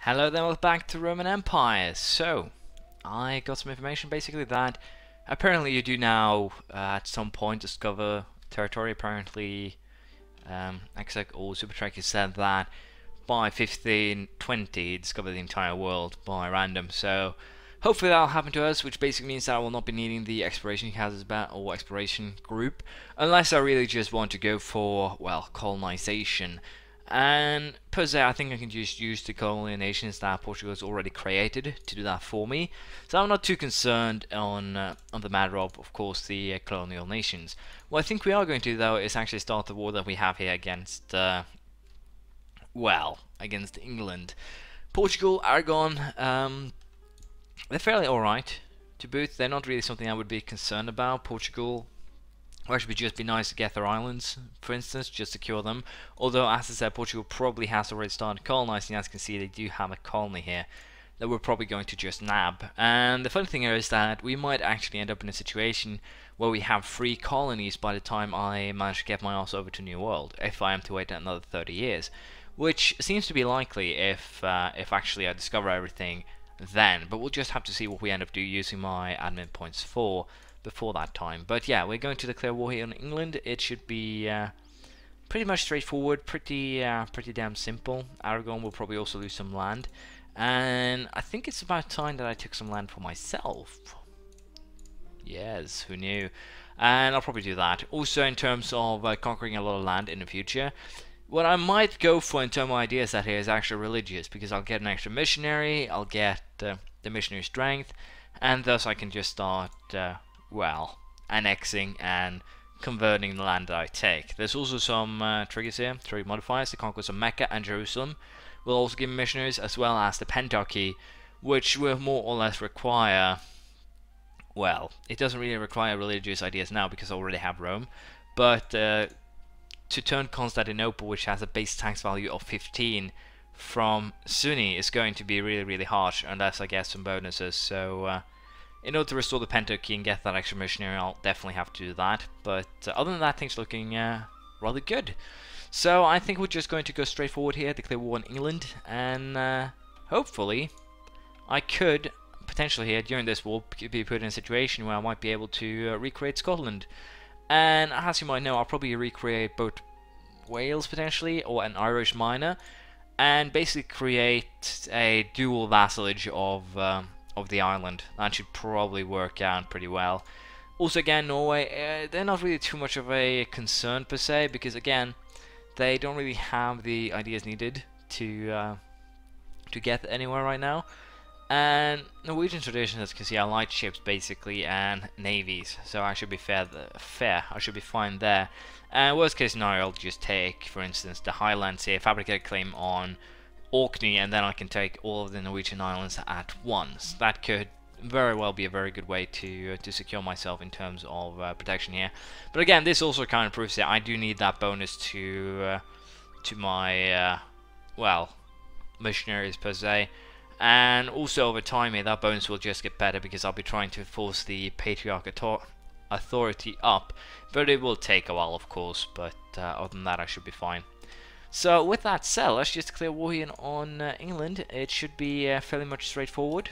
Hello then, welcome back to Roman Empire. So, I got some information basically that apparently you do now at some point discover territory. Apparently, Exec or Supertrack has said that by 1520 discover the entire world by random. So, hopefully that'll happen to us, which basically means that I will not be needing the exploration houses back or exploration group, unless I really just want to go for, well, colonization. And per se, I think I can just use the colonial nations that Portugal has already created to do that for me. So I'm not too concerned on the matter of course, the colonial nations. What I think we are going to do, though, is actually start the war that we have here against, well, against England. Portugal, Aragon, they're fairly alright. To boot, they're not really something I would be concerned about. Portugal, or actually, just be nice to get their islands, for instance, just secure them. Although, as I said, Portugal probably has already started colonizing. As you can see, they do have a colony here that we're probably going to just nab. And the funny thing here is that we might actually end up in a situation where we have 3 colonies by the time I manage to get my ass over to New World, if I am to wait another 30 years. Which seems to be likely if actually I discover everything then. But we'll just have to see what we end up doing using my admin points for before that time. But yeah, we're going to declare war here on England. It should be pretty much straightforward, pretty damn simple. Aragon will probably also lose some land, and I think it's about time that I took some land for myself. Yes, who knew? And I'll probably do that. Also, in terms of conquering a lot of land in the future, what I might go for in terms of ideas that here is actually religious, because I'll get an extra missionary, I'll get the missionary strength, and thus I can just start well, annexing and converting the land that I take. There's also some triggers here, trigger modifiers. The conquest of Mecca and Jerusalem will also give me missionaries, as well as the Pentarchy, which will more or less require, well, it doesn't really require religious ideas now because I already have Rome, but to turn Constantinople, which has a base tax value of 15 from Sunni, is going to be really harsh unless I get some bonuses. So in order to restore the Pentarchy and get that extra missionary, I'll definitely have to do that. But other than that, things looking rather good. So I think we're just going to go straight forward here, declare war on England, and hopefully I could potentially here during this war be put in a situation where I might be able to recreate Scotland. And as you might know, I'll probably recreate both Wales potentially, or an Irish minor, and basically create a dual vassalage of the island. That should probably work out pretty well. Also, again, Norway, they're not really too much of a concern per se, because again, they don't really have the ideas needed to get anywhere right now. And Norwegian tradition, as you can see, are light ships basically and navies, so I should be fair. I should be fine there. And worst case scenario, I'll just take, for instance, the Highlands here, fabricate a claim on Orkney, and then I can take all of the Norwegian islands at once. That could very well be a very good way to secure myself in terms of protection here. But again, this also kind of proves that I do need that bonus to my well, missionaries per se. And also over time here, that bonus will just get better because I'll be trying to force the patriarch authority up. But it will take a while, of course, but other than that I should be fine. So with that said, let's just declare war here on England. It should be fairly much straightforward.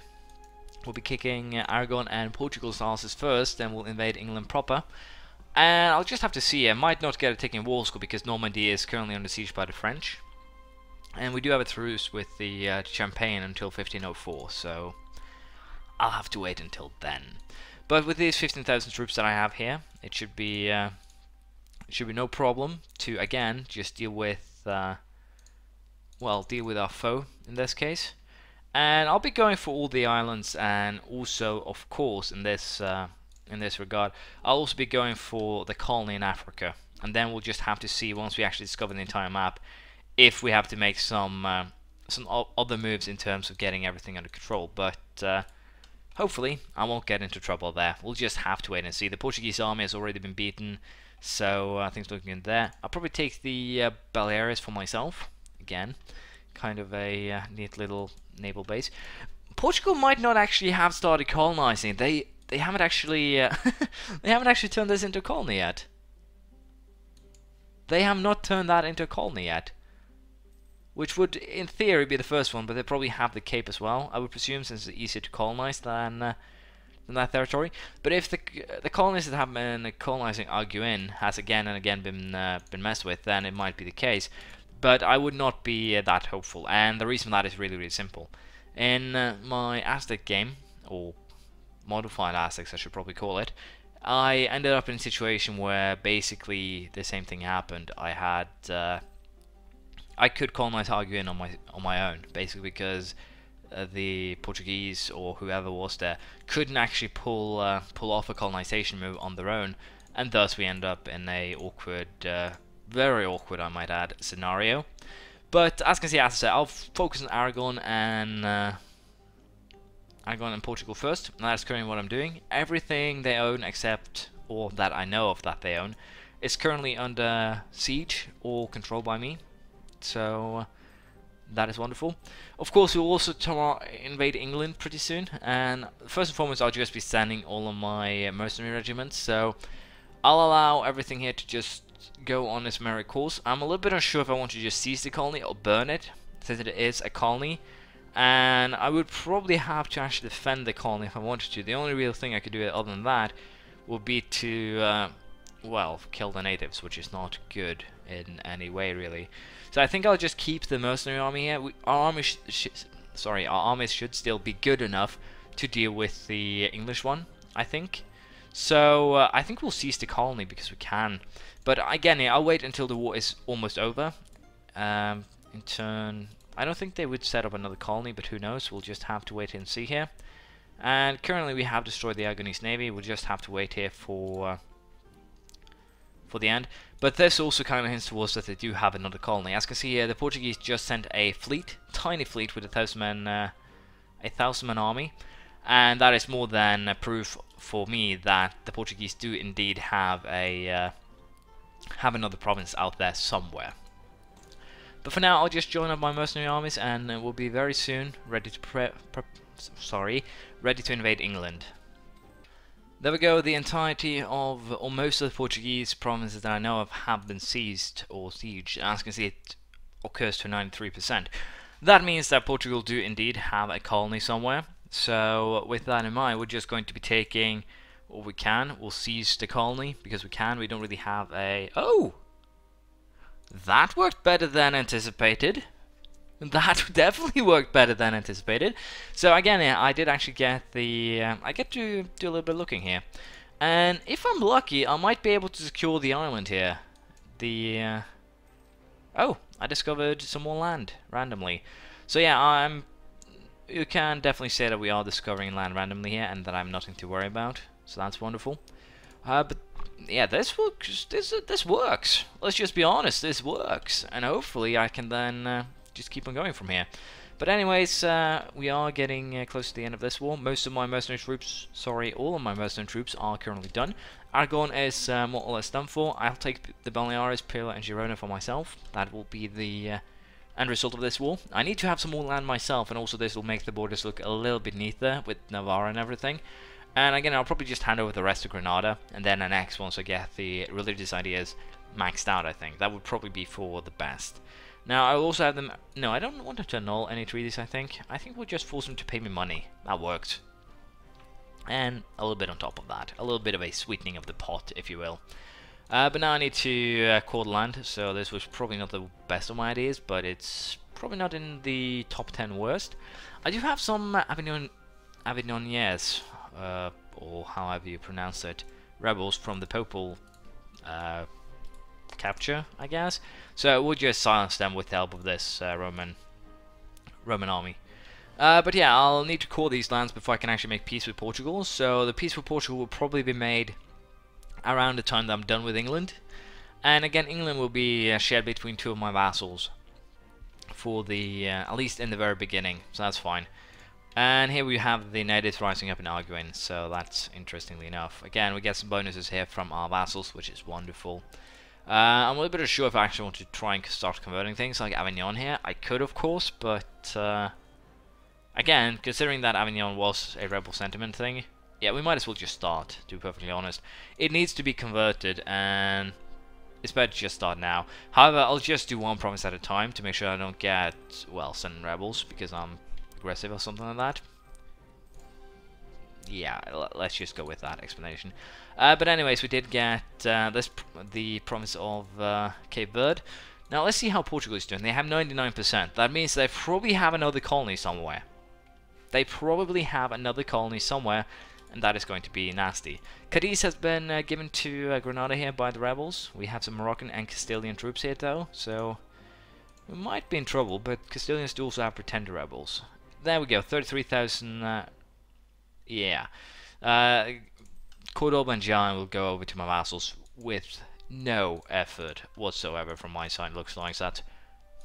We'll be kicking Aragon and Portugal's asses first, then we'll invade England proper. And I'll just have to see. I might not get a taking war score because Normandy is currently under siege by the French. And we do have a truce with the Champagne until 1504, so I'll have to wait until then. But with these 15,000 troops that I have here, it should be no problem to again just deal with well, deal with our foe in this case. And I'll be going for all the islands, and also, of course, in this regard, I'll also be going for the colony in Africa. And then we'll just have to see once we actually discover the entire map if we have to make some other moves in terms of getting everything under control. But hopefully I won't get into trouble there. We'll just have to wait and see. The Portuguese army has already been beaten, so things looking good there. I'll probably take the Baleares for myself. Again, kind of a neat little naval base. Portugal might not actually have started colonizing. They haven't actually they haven't actually turned this into a colony yet. They have not turned that into a colony yet. which would, in theory, be the first one, but they probably have the Cape as well, I would presume, since it's easier to colonize than that territory. But if the colonies that have been colonizing Arguin has again and again been messed with, then it might be the case. But I would not be that hopeful, and the reason for that is really, really simple. In my Aztec game, or modified Aztecs I should probably call it, I ended up in a situation where basically the same thing happened. I could colonize Arguin on my own, basically because the Portuguese or whoever was there couldn't actually pull off a colonization move on their own, and thus we end up in a awkward, very awkward, I might add, scenario. But as you can see, as I said, I'll focus on Aragon and Portugal first, and that's currently what I'm doing. Everything they own, except, or that I know of that they own, is currently under siege or controlled by me. So that is wonderful. Of course, we'll also invade England pretty soon, and first and foremost, I'll just be sending all of my mercenary regiments. So I'll allow everything here to just go on its merry course. I'm a little bit unsure if I want to just seize the colony or burn it, since it is a colony. And I would probably have to actually defend the colony if I wanted to. The only real thing I could do other than that would be to, well, kill the natives, which is not good in any way, really. So I think I'll just keep the mercenary army here. Our armies should still be good enough to deal with the English one, I think. So I think we'll seize the colony because we can. But again, I'll wait until the war is almost over. In turn, I don't think they would set up another colony, but who knows? We'll just have to wait and see here. And currently we have destroyed the Aragonese navy. We'll just have to wait here for the end. But this also kind of hints towards that they do have another colony. As you can see here, the Portuguese just sent a fleet, tiny fleet with a 1,000-man army, and that is more than proof for me that the Portuguese do indeed have another province out there somewhere. But for now, I'll just join up my mercenary armies, and we'll be very soon ready to ready to invade England. There we go, the entirety of, or most of the Portuguese provinces that I know of have been seized or sieged. As you can see, it occurs to 93%. That means that Portugal do indeed have a colony somewhere. So with that in mind, we're just going to be taking what we can. We'll seize the colony because we can. We don't really have a... Oh! That worked better than anticipated. That definitely worked better than anticipated. So again, yeah, I did actually get the... I get to do a little bit of looking here. And if I'm lucky, I might be able to secure the island here. The... Oh, I discovered some more land randomly. So yeah, you can definitely say that we are discovering land randomly here, and that I'm nothing to worry about. So that's wonderful. But yeah, this works. This works. Let's just be honest. This works, and hopefully I can then just keep on going from here. But anyways, we are getting close to the end of this war. Most of my mercenary troops, sorry, all of my mercenary troops are currently done. Aragon is more or less done for. I'll take the Baleares, Pila, and Girona for myself. That will be the end result of this war. I need to have some more land myself, and also this will make the borders look a little bit neater with Navarre and everything. And again, I'll probably just hand over the rest of Granada, and then annex once I get the religious ideas maxed out, I think. That would probably be for the best. Now, I will also have them... No, I don't want them to annul any treaties, I think. I think we'll just force them to pay me money. That worked. And a little bit on top of that. A little bit of a sweetening of the pot, if you will. But now I need to call the land, so this was probably not the best of my ideas, but it's probably not in the top 10 worst. I do have some Avignoniers, or however you pronounce it, rebels from the Popal capture, I guess. So we'll just silence them with the help of this Roman army. But yeah, I'll need to core these lands before I can actually make peace with Portugal. So the peace with Portugal will probably be made around the time that I'm done with England. And again, England will be shared between two of my vassals for the at least in the very beginning. So that's fine. And here we have the natives rising up in Arguin, so that's interestingly enough. Again, we get some bonuses here from our vassals, which is wonderful. I'm a little bit unsure if I actually want to try and start converting things like Avignon here. I could, of course, but again, considering that Avignon was a rebel sentiment thing, yeah, we might as well just start, to be perfectly honest. It needs to be converted, and it's better to just start now. However, I'll just do one province at a time to make sure I don't get, well, sending rebels because I'm aggressive or something like that. Yeah, let's just go with that explanation. But anyways, we did get the province of Cape Verde. Now let's see how Portugal is doing. They have 99%. That means they probably have another colony somewhere. They probably have another colony somewhere, and that is going to be nasty. Cadiz has been given to Granada here by the rebels. We have some Moroccan and Castilian troops here though, so we might be in trouble, but Castilians do also have pretender rebels. There we go, 33,000, yeah. Cordoba and Jaén will go over to my vassals with no effort whatsoever from my side, looks like that.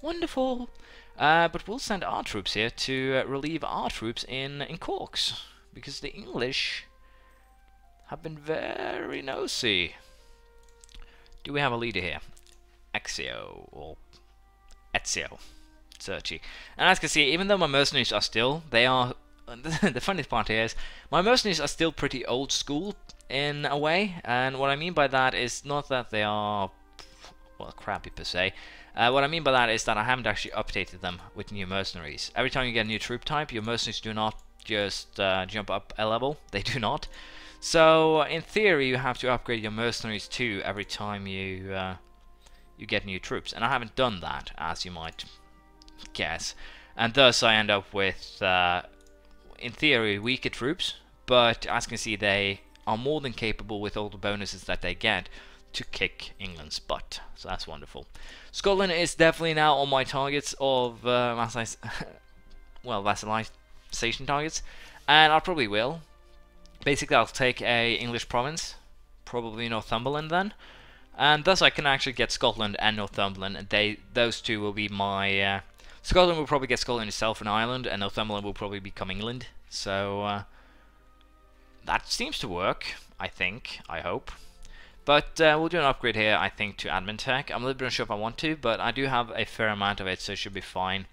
Wonderful! But we'll send our troops here to relieve our troops in Corks, because the English have been very nosy. Do we have a leader here? Ezio, or Ezio, Cerci. And as you can see, even though my mercenaries are still, they are, the funniest part here is, my mercenaries are still pretty old school in a way, and what I mean by that is not that they are, well, crappy per se. What I mean by that is that I haven't actually updated them with new mercenaries. Every time you get a new troop type, your mercenaries do not just jump up a level. They do not. So in theory, you have to upgrade your mercenaries too every time you get new troops, and I haven't done that, as you might guess. And thus I end up with, in theory, weaker troops. But as you can see, they are more than capable with all the bonuses that they get to kick England's butt. So that's wonderful. Scotland is definitely now on my targets of vassalization targets, and I probably will. Basically, I'll take a English province, probably Northumberland then, and thus I can actually get Scotland and Northumberland, and those two will be my... Scotland will probably get Scotland itself and Ireland, and Northumberland will probably become England. So that seems to work, I think, I hope. But we'll do an upgrade here, I think, to admin tech. I'm a little bit unsure if I want to, but I do have a fair amount of it, so it should be fine.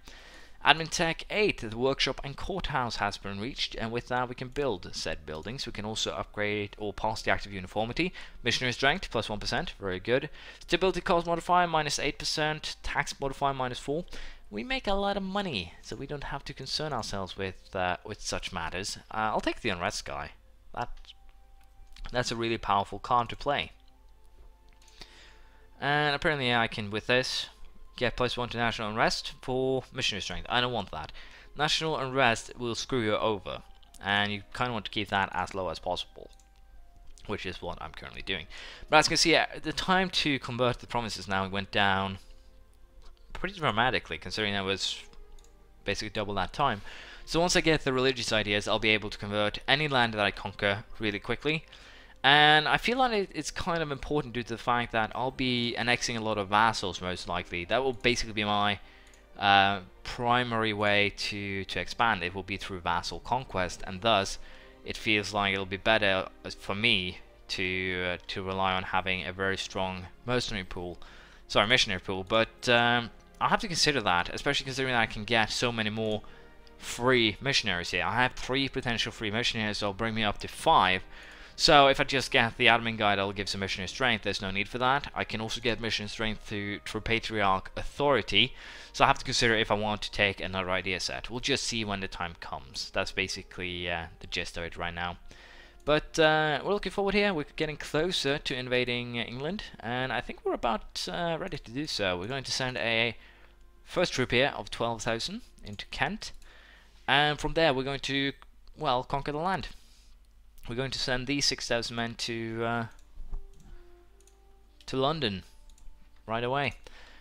Admin tech 8, the workshop and courthouse has been reached, and with that we can build said buildings. We can also upgrade or pass the active uniformity. Missionary strength, plus 1%, very good. Stability cost modifier, minus 8%. Tax modifier, minus 4. We make a lot of money, so we don't have to concern ourselves with such matters. I'll take the unrest guy. That's a really powerful card to play. And apparently I can, with this, get +1 to national unrest for missionary strength. I don't want that. National unrest will screw you over, and you kind of want to keep that as low as possible, which is what I'm currently doing. But as you can see, the time to convert the provinces now went down pretty dramatically, considering that was basically double that time. So once I get the religious ideas, I'll be able to convert any land that I conquer really quickly. And I feel like it's kind of important due to the fact that I'll be annexing a lot of vassals most likely. That will basically be my primary way to expand. It will be through vassal conquest, and thus it feels like it'll be better for me to rely on having a very strong missionary pool. But I'll have to consider that, especially considering that I can get so many more free missionaries here. I have 3 potential free missionaries, so it'll bring me up to 5. So if I just get the admin guide, I'll give some missionary strength. There's no need for that. I can also get missionary strength through patriarch authority. So I have to consider if I want to take another idea set. We'll just see when the time comes. That's basically the gist of it right now. But we're looking forward here. We're getting closer to invading England, and I think we're about ready to do so. We're going to send a first troop here of 12,000 into Kent, and from there we're going to, well, conquer the land. We're going to send these 6,000 men to London right away.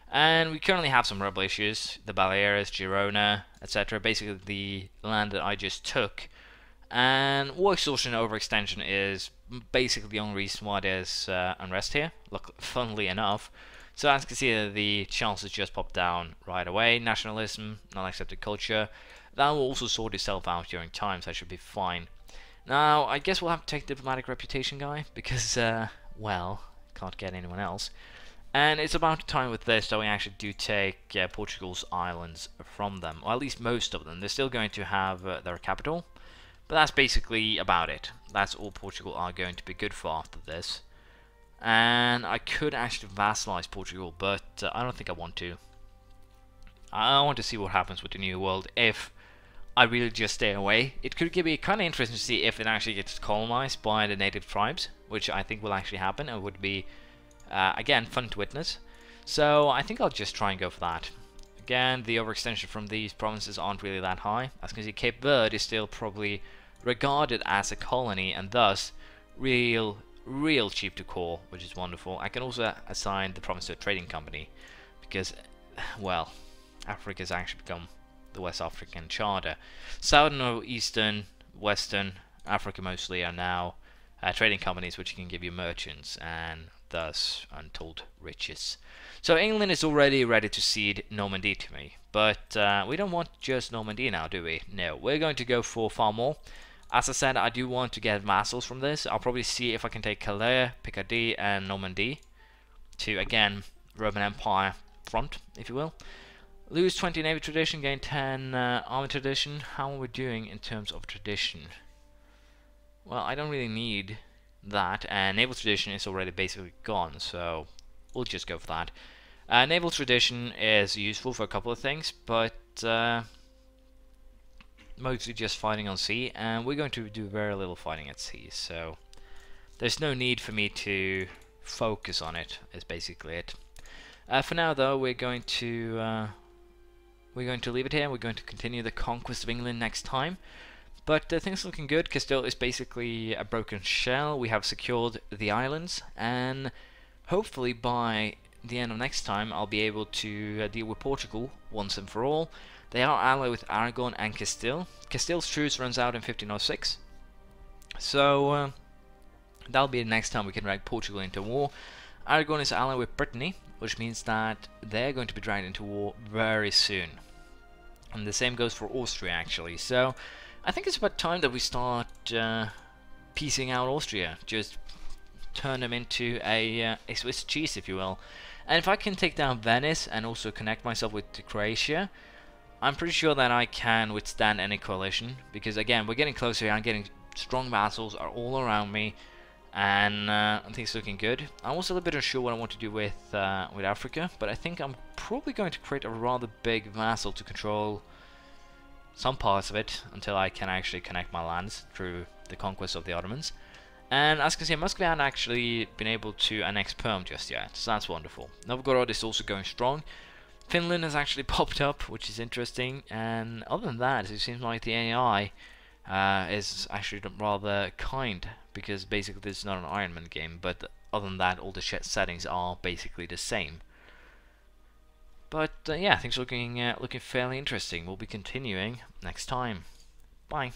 And we currently have some rebel issues, the Baleares, Girona, etc. Basically the land that I just took. And war extortion and overextension is basically the only reason why there's unrest here, funnily enough. So as you can see, the chances just pop down right away. Nationalism, non-accepted culture. That will also sort itself out during time, so that should be fine. Now, I guess we'll have to take diplomatic reputation guy, because, well, can't get anyone else. And it's about time with this that we actually do take Portugal's islands from them, or at least most of them. They're still going to have their capital, but that's basically about it. That's all Portugal are going to be good for after this. and I could actually vassalize Portugal, but I don't think I want to. I want to see what happens with the New World if I really just stay away. It could be kind of interesting to see if it actually gets colonized by the native tribes, which I think will actually happen and would be, again, fun to witness. So I think I'll just try and go for that. Again, the overextension from these provinces aren't really that high. As you can see, Cape Verde is still probably regarded as a colony and thus real cheap to call, which is wonderful. I can also assign the province to a trading company because, well, Africa has actually become the West African Charter. Southern or Eastern, Western Africa mostly are now trading companies which can give you merchants and thus untold riches. So England is already ready to cede Normandy to me, but we don't want just Normandy now, do we? No, we're going to go for far more. As I said, I do want to get vassals from this. I'll probably see if I can take Calais, Picardy and Normandy to, again, Roman Empire front, if you will. Lose 20 navy tradition, gain 10 army tradition. How are we doing in terms of tradition? Well, I don't really need that, and naval tradition is already basically gone, so we'll just go for that. Naval tradition is useful for a couple of things, but mostly just fighting on sea, and we're going to do very little fighting at sea, so there's no need for me to focus on it, is basically it. For now, though, we're going to leave it here. We're going to continue the conquest of England next time. But things are looking good. Castile is basically a broken shell. We have secured the islands, and hopefully by the end of next time I'll be able to deal with Portugal once and for all. They are allied with Aragon and Castile. Castile's truce runs out in 1506. So that'll be the next time we can drag Portugal into war. Aragon is allied with Brittany, which means that they're going to be dragged into war very soon. And the same goes for Austria, actually. So I think it's about time that we start piecing out Austria. Just turn them into a Swiss cheese, if you will. And if I can take down Venice and also connect myself with Croatia, I'm pretty sure that I can withstand any coalition. Because again, we're getting closer here. I'm getting strong vassals are all around me. And I think it's looking good. I'm also a little bit unsure what I want to do with Africa, but I think I'm probably going to create a rather big vassal to control some parts of it until I can actually connect my lands through the conquest of the Ottomans. And as you can see, Muscovy hasn't actually been able to annex Perm just yet, so that's wonderful. Novgorod is also going strong. Finland has actually popped up, which is interesting, and other than that, it seems like the AI is actually rather kind, because basically this is not an Iron Man game, but other than that, all the settings are basically the same. But yeah, things are looking fairly interesting. We'll be continuing next time. Bye.